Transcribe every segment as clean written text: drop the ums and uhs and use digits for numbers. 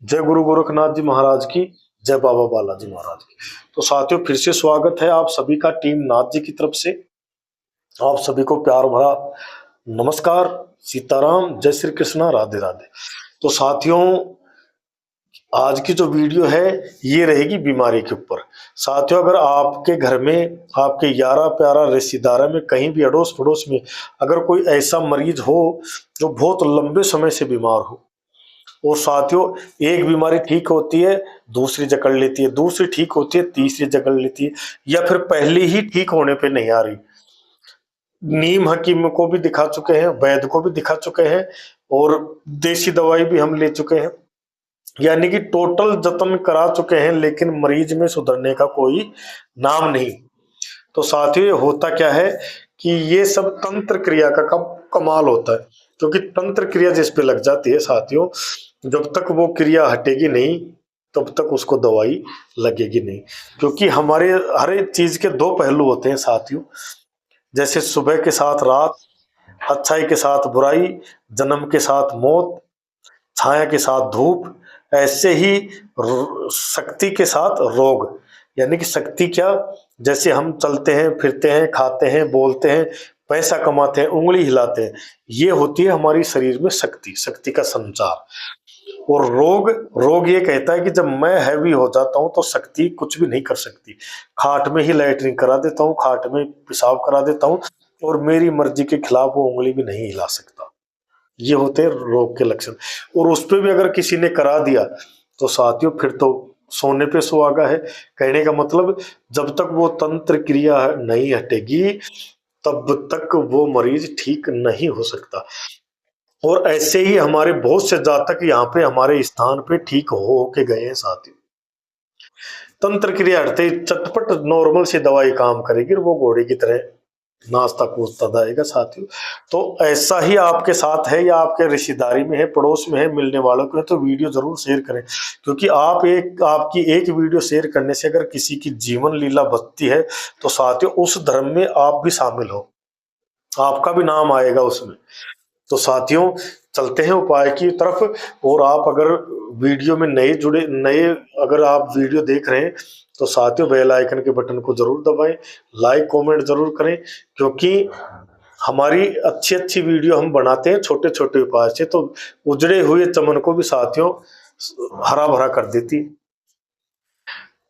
जय गुरु गोरखनाथ जी महाराज की, जय बाबा बालाजी महाराज की। तो साथियों, फिर से स्वागत है आप सभी का टीम नाथ जी की तरफ से। आप सभी को प्यार भरा नमस्कार, सीताराम, जय श्री कृष्णा, राधे राधे। तो साथियों, आज की जो वीडियो है ये रहेगी बीमारी के ऊपर। साथियों, अगर आपके घर में, आपके यारा प्यारा रिश्तेदारों में, कहीं भी अड़ोस पड़ोस में अगर कोई ऐसा मरीज हो जो बहुत लंबे समय से बीमार हो, और साथियों एक बीमारी ठीक होती है दूसरी जकड़ लेती है, दूसरी ठीक होती है तीसरी जकड़ लेती है, या फिर पहले ही ठीक होने पे नहीं आ रही। नीम हकीम को भी दिखा चुके हैं, वैद्य को भी दिखा चुके हैं, और देसी दवाई भी हम ले चुके हैं, यानी कि टोटल जतन करा चुके हैं, लेकिन मरीज में सुधरने का कोई नाम नहीं। तो साथियों, ये होता क्या है कि ये सब तंत्र क्रिया का कमाल होता है, क्योंकि तंत्र क्रिया जिस पे लग जाती है साथियों, जब तक वो क्रिया हटेगी नहीं तब तक उसको दवाई लगेगी नहीं। क्योंकि हमारे हर एक चीज के दो पहलू होते हैं साथियों, जैसे सुबह के साथ रात, अच्छाई के साथ बुराई, जन्म के साथ मौत, छाया के साथ धूप, ऐसे ही शक्ति के साथ रोग। यानी कि शक्ति क्या, जैसे हम चलते हैं, फिरते हैं, खाते हैं, बोलते हैं, पैसा कमाते हैं, उंगली हिलाते हैं, ये होती है हमारी शरीर में शक्ति, शक्ति का संचार। और रोग, रोग ये कहता है कि जब मैं हैवी हो जाता हूं तो शक्ति कुछ भी नहीं कर सकती। खाट में ही लैट्रिन करा देता हूं, खाट में पेशाब करा देता हूं, और मेरी मर्जी के खिलाफ वो उंगली भी नहीं हिला सकता। ये होते हैं रोग के लक्षण। और उस पर भी अगर किसी ने करा दिया तो साथियों फिर तो सोने पे सुहागा है। कहने का मतलब, जब तक वो तंत्र क्रिया नहीं हटेगी तब तक वो मरीज ठीक नहीं हो सकता। और ऐसे ही हमारे बहुत से जातक यहाँ पे हमारे स्थान पे ठीक हो के गए हैं साथियों। तंत्र क्रिया हटते चटपट नॉर्मल सी दवाई काम करेगी और वो घोड़े की तरह नाचता कूदता जाएगा साथियों। तो ऐसा ही आपके साथ है, या आपके रिश्तेदारी में है, पड़ोस में है, मिलने वालों को है, तो वीडियो जरूर शेयर करें। क्योंकि आपकी एक वीडियो शेयर करने से अगर किसी की जीवन लीला बचती है तो साथियों उस धर्म में आप भी शामिल हो, आपका भी नाम आएगा उसमें। तो साथियों, चलते हैं उपाय की तरफ। और आप अगर वीडियो में नए अगर आप वीडियो देख रहे हैं तो साथियों बेल आइकन के बटन को जरूर दबाएं, लाइक कमेंट जरूर करें, क्योंकि हमारी अच्छी अच्छी वीडियो हम बनाते हैं छोटे छोटे उपाय से, तो उजड़े हुए चमन को भी साथियों हरा भरा कर देती है।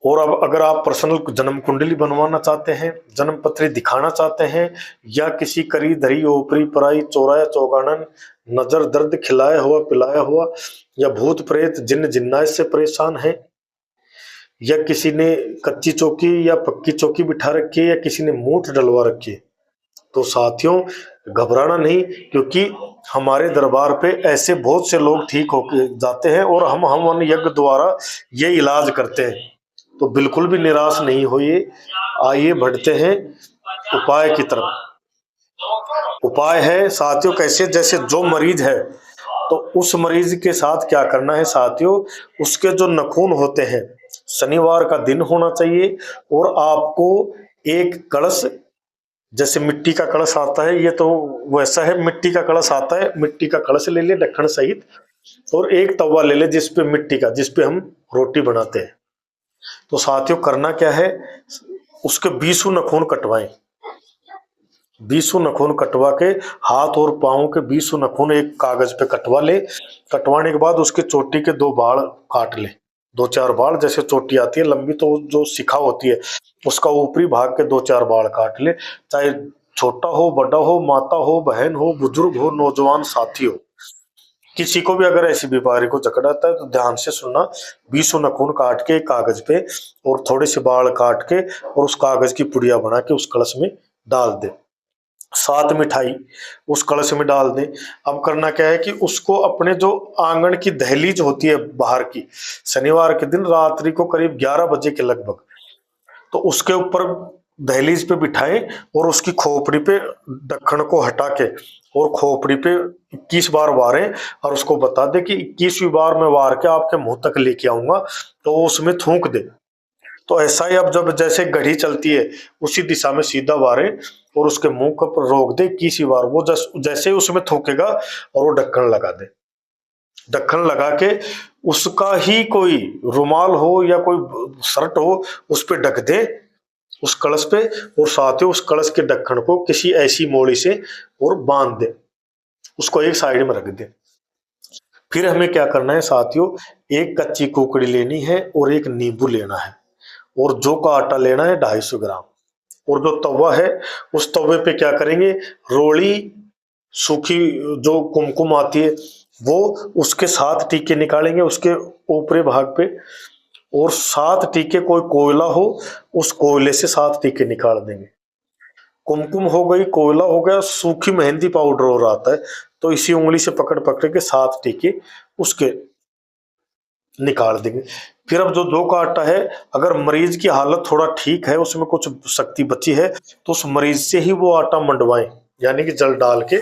और अब अगर आप पर्सनल जन्म कुंडली बनवाना चाहते हैं, जन्म पत्री दिखाना चाहते हैं, या किसी करी धरी ओपरी पराई चौराया चौगानन नजर दर्द खिलाया हुआ पिलाया हुआ, या भूत प्रेत जिन्न जिन्नात से परेशान है, या किसी ने कच्ची चौकी या पक्की चौकी बिठा रखी है, या किसी ने मूठ डलवा रखी है, तो साथियों घबराना नहीं, क्योंकि हमारे दरबार पे ऐसे बहुत से लोग ठीक होके जाते हैं, और हम यज्ञ द्वारा ये इलाज करते हैं। तो बिल्कुल भी निराश नहीं होइए। आइए बढ़ते हैं उपाय की तरफ। उपाय है साथियों कैसे, जैसे जो मरीज है तो उस मरीज के साथ क्या करना है साथियों, उसके जो नखून होते हैं, शनिवार का दिन होना चाहिए, और आपको एक कलश, जैसे मिट्टी का कलश आता है, ये तो वैसा है, मिट्टी का कलश आता है, मिट्टी का कलश ले ले ढक्कन सहित, और एक तवा ले ले जिसपे मिट्टी का, जिसपे हम रोटी बनाते हैं। तो साथियों करना क्या है, उसके 20 नखून कटवाएं, 20 नखून कटवा के हाथ और पांव के 20 नखून एक कागज पे कटवा ले। कटवाने के बाद उसके चोटी के 2 बाल काट ले, 2-4 बाल, जैसे चोटी आती है लंबी तो जो शिखा होती है उसका ऊपरी भाग के 2-4 बाल काट ले। चाहे छोटा हो, बड़ा हो, माता हो, बहन हो, बुजुर्ग हो, नौजवान साथी हो, किसी को भी अगर ऐसी बीमारी को जकड़ आता है तो ध्यान से सुनना। 20 नखून काट के कागज पे, और थोड़े से बाल काट के, और उस कागज की पुड़िया बना के उस कलश में डाल दे। 7 मिठाई उस कलश में डाल दें। अब करना क्या है कि उसको अपने जो आंगन की दहलीज होती है बाहर की, शनिवार के दिन रात्रि को करीब 11 बजे के लगभग, तो उसके ऊपर दहलीज पे बिठाएं, और उसकी खोपड़ी पे ढक्कन को हटा के और खोपड़ी पे 21 बार वारें, और उसको बता दे कि 21वीं बार मैं वार के आपके मुंह तक लेके आऊंगा, तो उसमें थूक दे। तो ऐसा ही अब जब जैसे घड़ी चलती है उसी दिशा में सीधा वारे, और उसके मुंह पर रोक दे 21वीं बार, वो जैसे ही उसमें थूकेगा और वो ढक्कन लगा दे। ढक्कन लगा के उसका ही कोई रुमाल हो या कोई शर्ट हो उस पे ढक दे उस कलश पे, और साथ ही उस कलश के ढक्कन को किसी ऐसी मोड़ी से और बांध दे, उसको एक साइड में रख दे। फिर हमें क्या करना है साथियों, एक कच्ची कुकड़ी लेनी है और एक नींबू लेना है, और जौ का आटा लेना है 250 ग्राम, और जो तवा है उस तवे पे क्या करेंगे, रोली सूखी जो कुमकुम आती है वो उसके 7 टीके निकालेंगे उसके ऊपरी भाग पे, और 7 टीके कोई कोयला हो उस कोयले से 7 टीके निकाल देंगे। कुमकुम हो गई, कोयला हो गया, सूखी मेहंदी पाउडर और आता है, तो इसी उंगली से पकड़ पकड़ के 7 टीके उसके निकाल देंगे। फिर अब जो जौ का आटा है, अगर मरीज की हालत थोड़ा ठीक है, उसमें कुछ शक्ति बची है, तो उस मरीज से ही वो आटा मंडवाएं, यानी कि जल डाल के,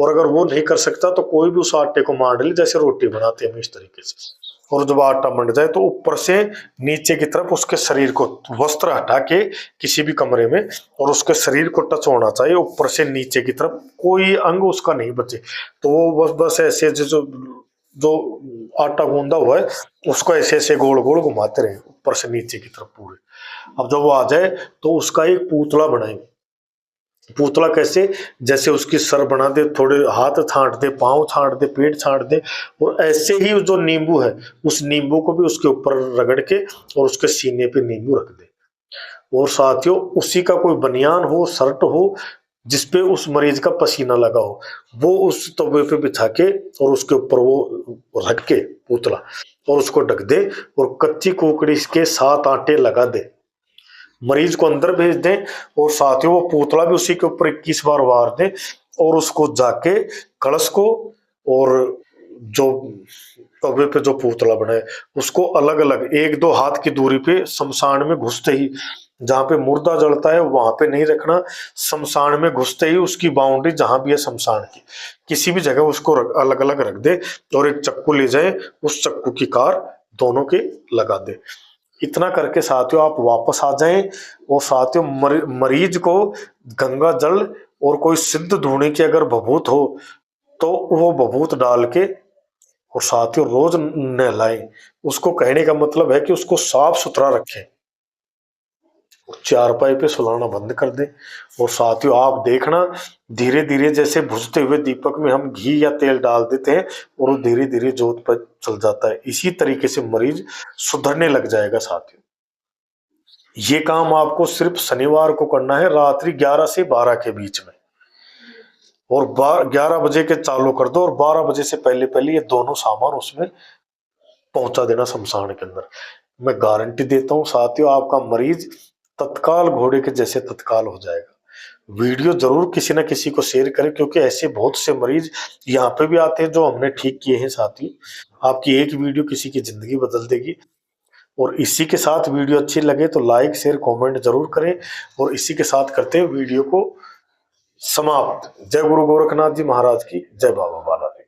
और अगर वो नहीं कर सकता तो कोई भी उस आटे को मांड ले, जैसे रोटी बनाते हैं हम इस तरीके से। और जब आटा मंड जाए तो ऊपर से नीचे की तरफ उसके शरीर को वस्त्र हटा के किसी भी कमरे में, और उसके शरीर को टच होना चाहिए ऊपर से नीचे की तरफ, कोई अंग उसका नहीं बचे। तो वो बस ऐसे जो जो आटा गूंदा हुआ है उसको ऐसे ऐसे गोल गोल घुमाते रहे ऊपर से नीचे की तरफ पूरे। अब जब वो आ जाए तो उसका एक पुतला बनाएंगे। पुतला कैसे, जैसे उसकी सर बना दे, थोड़े हाथ छांट दे, पांव छांट दे, पेट छांट दे, और ऐसे ही जो नींबू है उस नींबू को भी उसके ऊपर रगड़ के और उसके सीने पे नींबू रख दे। और साथियों उसी का कोई बनियान हो, शर्ट हो जिसपे उस मरीज का पसीना लगा हो, वो उस तवे पे बिछा के और उसके ऊपर वो रख के पुतला, और उसको ढक दे, और कच्ची कुकड़ी के 7 आटे लगा दे, मरीज को अंदर भेज दें, और साथियों वो पुतला भी उसी के ऊपर 21 बार वार दें, और उसको जाके कलश को और जो तवे पे जो पुतला बनाए उसको अलग अलग 1-2 हाथ की दूरी पे शमशान में घुसते ही, जहां पे मुर्दा जलता है वहां पे नहीं रखना, शमशान में घुसते ही उसकी बाउंड्री जहां भी है शमशान की किसी भी जगह उसको अलग अलग रख दे, और एक चक्कू ले जाए, उस चक्कू की कार दोनों के लगा दे। इतना करके साथियों आप वापस आ जाएं, और साथियों मरीज को गंगा जल और कोई सिद्ध धूनी की अगर भभूत हो तो वो भभूत डाल के, और साथियों रोज नहलाएं। उसको कहने का मतलब है कि उसको साफ सुथरा रखें, चारपाई पे सुलाना बंद कर दें। और साथियों आप देखना धीरे धीरे जैसे बुझते हुए दीपक में हम घी या तेल डाल देते हैं और वो धीरे धीरे जोत पर चल जाता है, इसी तरीके से मरीज सुधरने लग जाएगा। साथियों ये काम आपको सिर्फ शनिवार को करना है, रात्रि 11 से 12 के बीच में, और 11 बजे के चालू कर दो, और 12 बजे से पहले पहले ये दोनों सामान उसमें पहुंचा देना शमशान के अंदर। मैं गारंटी देता हूं साथियों आपका मरीज तत्काल घोड़े के जैसे तत्काल हो जाएगा। वीडियो जरूर किसी न किसी को शेयर करें, क्योंकि ऐसे बहुत से मरीज यहाँ पे भी आते हैं जो हमने ठीक किए हैं। साथियों आपकी एक वीडियो किसी की जिंदगी बदल देगी। और इसी के साथ वीडियो अच्छी लगे तो लाइक शेयर कमेंट जरूर करें, और इसी के साथ करते हैं वीडियो को समाप्त। जय गुरु गोरखनाथ जी महाराज की, जय बाबा बाला जी।